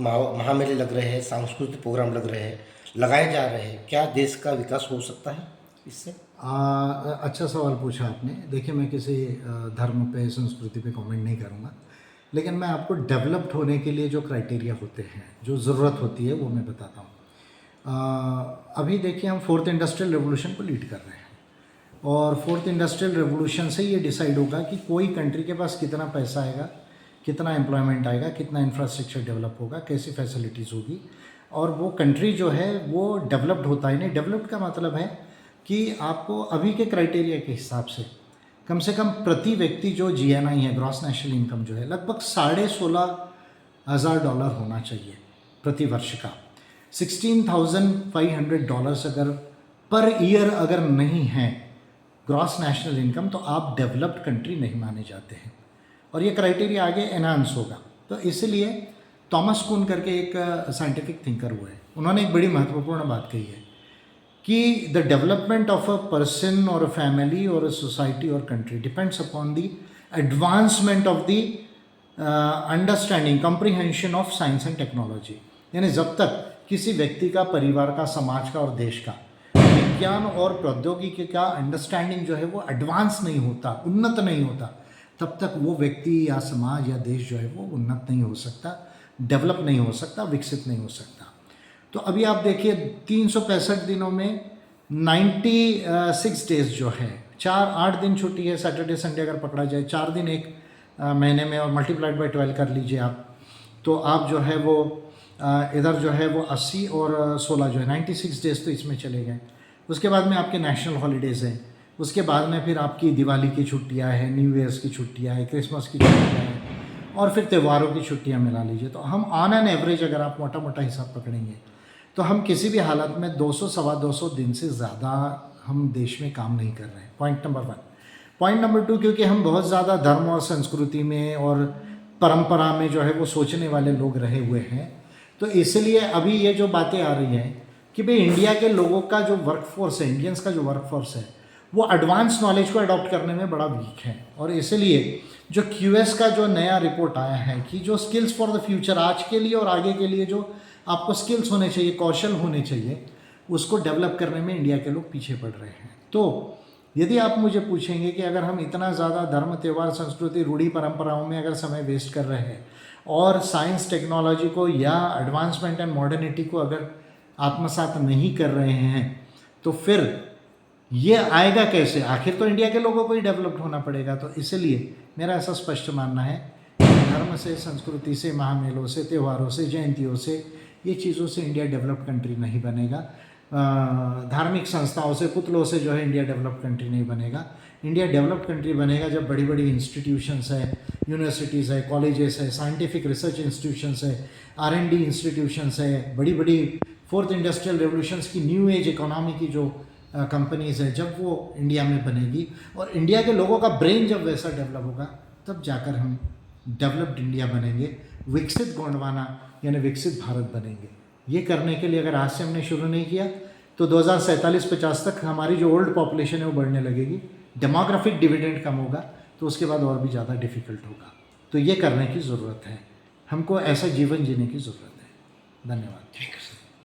महामेले लग रहे हैं, सांस्कृतिक प्रोग्राम लग रहे हैं, लगाए जा रहे हैं, क्या देश का विकास हो सकता है इससे? अच्छा सवाल पूछा आपने। देखिए, मैं किसी धर्म पे, संस्कृति पे कमेंट नहीं करूँगा, लेकिन मैं आपको डेवलप्ड होने के लिए जो क्राइटेरिया होते हैं, जो ज़रूरत होती है, वो मैं बताता हूँ। अभी देखिए, हम फोर्थ इंडस्ट्रियल रेवोल्यूशन को लीड कर रहे हैं, और फोर्थ इंडस्ट्रियल रेवोल्यूशन से ये डिसाइड होगा कि कोई कंट्री के पास कितना पैसा आएगा, कितना एम्प्लॉयमेंट आएगा, कितना इंफ्रास्ट्रक्चर डेवलप होगा, कैसी फैसिलिटीज़ होगी, और वो कंट्री जो है वो डेवलप्ड होता है। नहीं, डेवलप्ड का मतलब है कि आपको अभी के क्राइटेरिया के हिसाब से कम प्रति व्यक्ति जो GNI है, ग्रॉस नेशनल इनकम जो है, लगभग $16,500 होना चाहिए प्रति वर्ष का। $16,500 अगर पर ईयर अगर नहीं है ग्रॉस नेशनल इनकम, तो आप डेवलप्ड कंट्री नहीं माने जाते हैं, और ये क्राइटेरिया आगे एनहांस होगा। तो इसलिए थॉमस कुन करके एक साइंटिफिक थिंकर हुए, उन्होंने एक बड़ी महत्वपूर्ण बात कही है कि the development of a person और अ फैमिली और अ सोसाइटी और country depends upon the advancement of the understanding, comprehension of science and technology. यानी जब तक किसी व्यक्ति का, परिवार का, समाज का और देश का विज्ञान और प्रौद्योगिकी का अंडरस्टैंडिंग जो है वो एडवांस नहीं होता, उन्नत नहीं होता, तब तक वो व्यक्ति या समाज या देश जो है वो उन्नत नहीं हो सकता, डेवलप नहीं हो सकता, विकसित नहीं हो सकता। तो अभी आप देखिए, 365 दिनों में 96 डेज जो है, 8 दिन छुट्टी है, सैटरडे संडे अगर पकड़ा जाए, 4 दिन एक महीने में, और मल्टीप्लाइड बाई 12 कर लीजिए आप, तो आप जो है वो इधर जो है वो 80 और 16 जो है 96 डेज तो इसमें चले गए। उसके बाद में आपके नेशनल हॉलीडेज़ हैं, उसके बाद में फिर आपकी दिवाली की छुट्टियां हैं, न्यू ईयर्स की छुट्टियां हैं, क्रिसमस की छुट्टियां हैं, और फिर त्योहारों की छुट्टियां मिला लीजिए। तो हम ऑन एन एवरेज अगर आप मोटा मोटा हिसाब पकड़ेंगे, तो हम किसी भी हालत में 200 सवा 200 दिन से ज़्यादा हम देश में काम नहीं कर रहे हैं। Point number 1। पॉइंट नंबर 2, क्योंकि हम बहुत ज़्यादा धर्म और संस्कृति में और परंपरा में जो है वो सोचने वाले लोग रहे हुए हैं, तो इसलिए अभी ये जो बातें आ रही हैं कि भाई इंडिया के लोगों का जो वर्कफोर्स है, इंडियंस का जो वर्कफोर्स है, वो एडवांस नॉलेज को अडॉप्ट करने में बड़ा वीक है। और इसलिए जो QS का जो नया रिपोर्ट आया है कि जो स्किल्स फॉर द फ्यूचर, आज के लिए और आगे के लिए जो आपको स्किल्स होने चाहिए, कौशल होने चाहिए, उसको डेवलप करने में इंडिया के लोग पीछे पड़ रहे हैं। तो यदि आप मुझे पूछेंगे कि अगर हम इतना ज़्यादा धर्म, त्यौहार, संस्कृति, रूढ़ी परंपराओं में अगर समय वेस्ट कर रहे हैं, और साइंस टेक्नोलॉजी को या एडवांसमेंट एंड मॉडर्निटी को अगर आत्मसात नहीं कर रहे हैं, तो फिर ये आएगा कैसे? आखिर तो इंडिया के लोगों को ही डेवलप्ड होना पड़ेगा। तो इसलिए मेरा ऐसा स्पष्ट मानना है कि धर्म से, संस्कृति से, महामेलों से, त्योहारों से, जयंतियों से, ये चीज़ों से इंडिया डेवलप्ड कंट्री नहीं बनेगा। धार्मिक संस्थाओं से, पुतलों से जो है इंडिया डेवलप्ड कंट्री नहीं बनेगा। इंडिया डेवलप्ड कंट्री बनेगा जब बड़ी बड़ी इंस्टीट्यूशंस है, यूनिवर्सिटीज़ है, कॉलेजेस है, साइंटिफिक रिसर्च इंस्टीट्यूशंस है, R&D इंस्टीट्यूशंस है, बड़ी बड़ी फोर्थ इंडस्ट्रियल रेवोल्यूशंस की न्यू एज इकोनॉमी की जो कंपनीज़ है, जब वो इंडिया में बनेगी और इंडिया के लोगों का ब्रेन जब वैसा डेवलप होगा, तब जाकर हम डेवलप्ड इंडिया बनेंगे, विकसित गोंडवाना यानी विकसित भारत बनेंगे। ये करने के लिए अगर आज से हमने शुरू नहीं किया, तो 2047-50 तक हमारी जो ओल्ड पॉपुलेशन है वो बढ़ने लगेगी, डेमोग्राफिक डिविडेंड कम होगा, तो उसके बाद और भी ज़्यादा डिफ़िकल्ट होगा। तो ये करने की ज़रूरत है, हमको ऐसा जीवन जीने की ज़रूरत है। धन्यवाद।